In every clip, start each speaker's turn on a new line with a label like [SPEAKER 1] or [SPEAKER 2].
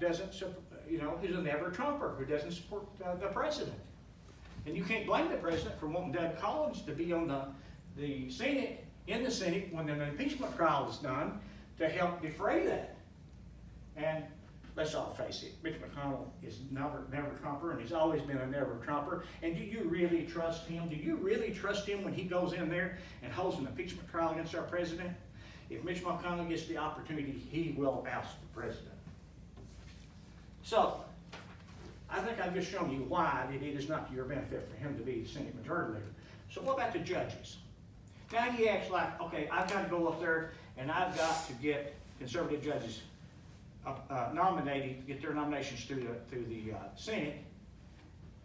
[SPEAKER 1] doesn't, who's a never Trumper, who doesn't support the president. And you can't blame the president for wanting Doug Collins to be on the Senate, in the Senate, when an impeachment trial is done, to help defray that. And let's all face it, Mitch McConnell is never Trumper, and he's always been a never Trumper. And do you really trust him? Do you really trust him when he goes in there and holds an impeachment trial against our president? If Mitch McConnell gets the opportunity, he will oust the president. So, I think I've just shown you why it is not to your benefit for him to be Senate Majority Leader. So what about the judges? Now he acts like, okay, I've got to go up there and I've got to get conservative judges nominated, get their nominations through the Senate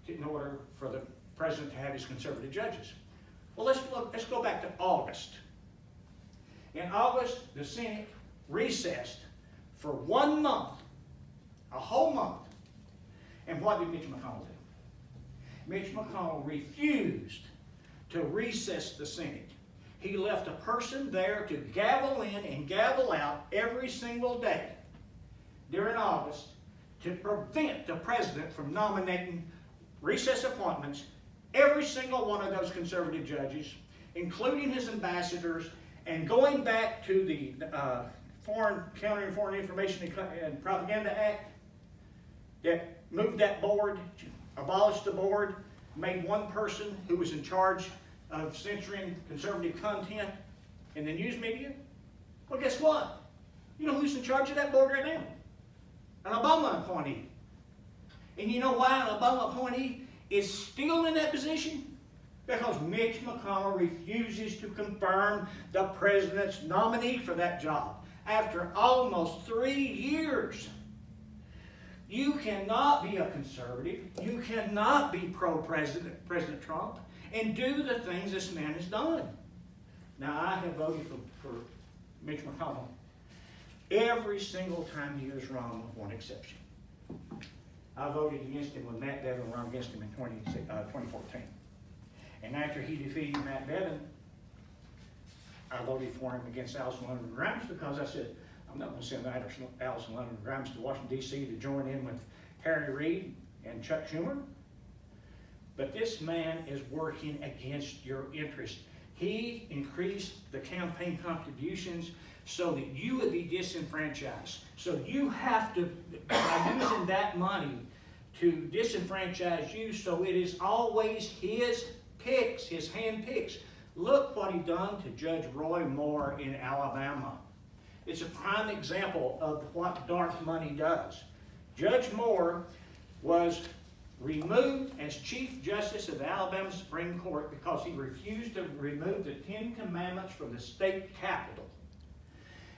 [SPEAKER 1] in order for the president to have his conservative judges. Well, let's go back to August. In August, the Senate recessed for 1 month, a whole month. And what did Mitch McConnell do? Mitch McConnell refused to recess the Senate. He left a person there to gavel in and gavel out every single day during August to prevent the president from nominating recess appointments, every single one of those conservative judges, including his ambassadors, and going back to the Countering Foreign Information and Propaganda Act that moved that board, abolished the board, made one person who was in charge of censoring conservative content in the news media. Well, guess what? You know who's in charge of that board right now? An Obama appointee. And you know why an Obama appointee is still in that position? Because Mitch McConnell refuses to confirm the president's nominee for that job after almost 3 years. You cannot be a conservative, you cannot be President Trump, and do the things this man has done. Now, I have voted for Mitch McConnell every single time he was wrong, with one exception. I voted against him when Matt Bevin ran against him in 2014. And after he defeated Matt Bevin, I voted for him against Allison London Grimes because I said, I'm not going to send Allison London Grimes to Washington, D.C. to join in with Harry Reid and Chuck Schumer. But this man is working against your interest. He increased the campaign contributions so that you would be disenfranchised. So you have to, by using that money, to disenfranchise you, so it is always his picks, his hand picks. Look what he done to Judge Roy Moore in Alabama. It's a prime example of what dark money does. Judge Moore was removed as Chief Justice of the Alabama Supreme Court because he refused to remove the 10 Commandments from the state capitol.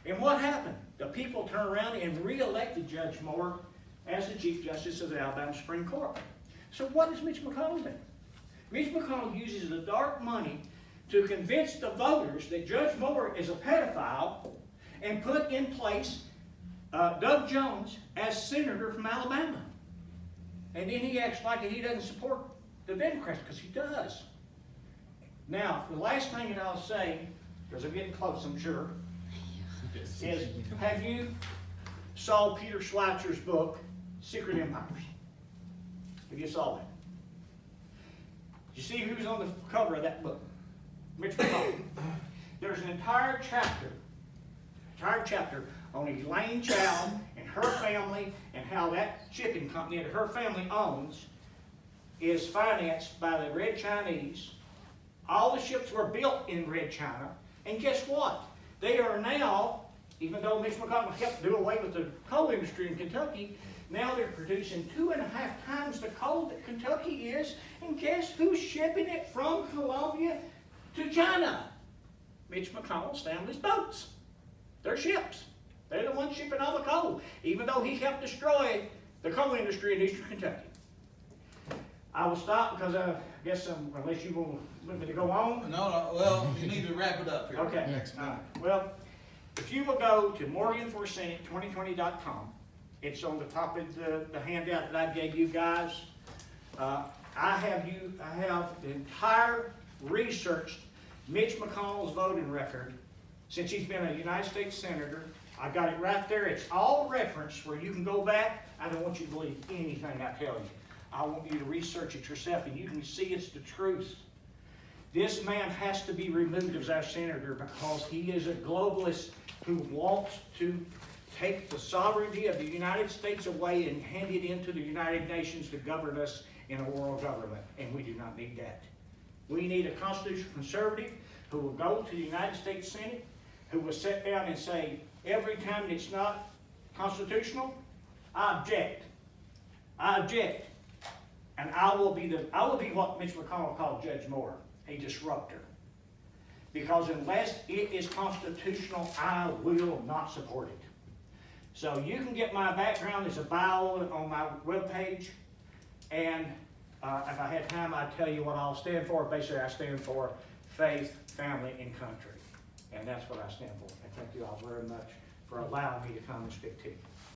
[SPEAKER 1] And what happened? The people turned around and re-elected Judge Moore as the Chief Justice of the Alabama Supreme Court. So what does Mitch McConnell do? Mitch McConnell uses the dark money to convince the voters that Judge Moore is a pedophile and put in place Doug Jones as senator from Alabama. And then he acts like he doesn't support the Democrats, because he does. Now, the last thing that I'll say, because I'm getting close, I'm sure, is have you saw Peter Schweitzer's book, Secret Empires? Have you saw that? You see who's on the cover of that book? Mitch McConnell. There's an entire chapter on Elaine Chao and her family, and how that shipping company that her family owns is financed by the Red Chinese. All the ships were built in Red China, and guess what? They are now, even though Mitch McConnell helped do away with the coal industry in Kentucky, now they're producing 2.5 times the coal that Kentucky is, and guess who's shipping it from Colombia to China? Mitch McConnell's family's boats. They're ships. They're the ones shipping all the coal, even though he helped destroy the coal industry in eastern Kentucky. I will stop because I guess unless you want me to go on.
[SPEAKER 2] No, well, you need to wrap it up here.
[SPEAKER 1] Okay. Well, if you will go to MorganForSenate2020.com, it's on the top of the handout that I gave you guys. I have the entire researched Mitch McConnell's voting record since he's been a United States Senator I got it right there. It's all referenced where you can go back. I don't want you to believe anything I tell you. I want you to research it yourself and you can see it's the truth. This man has to be removed as our senator because he is a globalist who wants to take the sovereignty of the United States away and hand it into the United Nations to govern us in a world government. And we do not need that. We need a constitutional conservative who will go to the United States Senate, who will sit down and say, every time it's not constitutional, I object. I object. And I will be what Mitch McConnell called Judge Moore, a disruptor. Because unless it is constitutional, I will not support it. So you can get my background as a bio on my webpage. And if I had time, I'd tell you what I'll stand for. Basically, I stand for faith, family, and country. And that's what I stand for. And thank you all very much for allowing me to come and speak to you.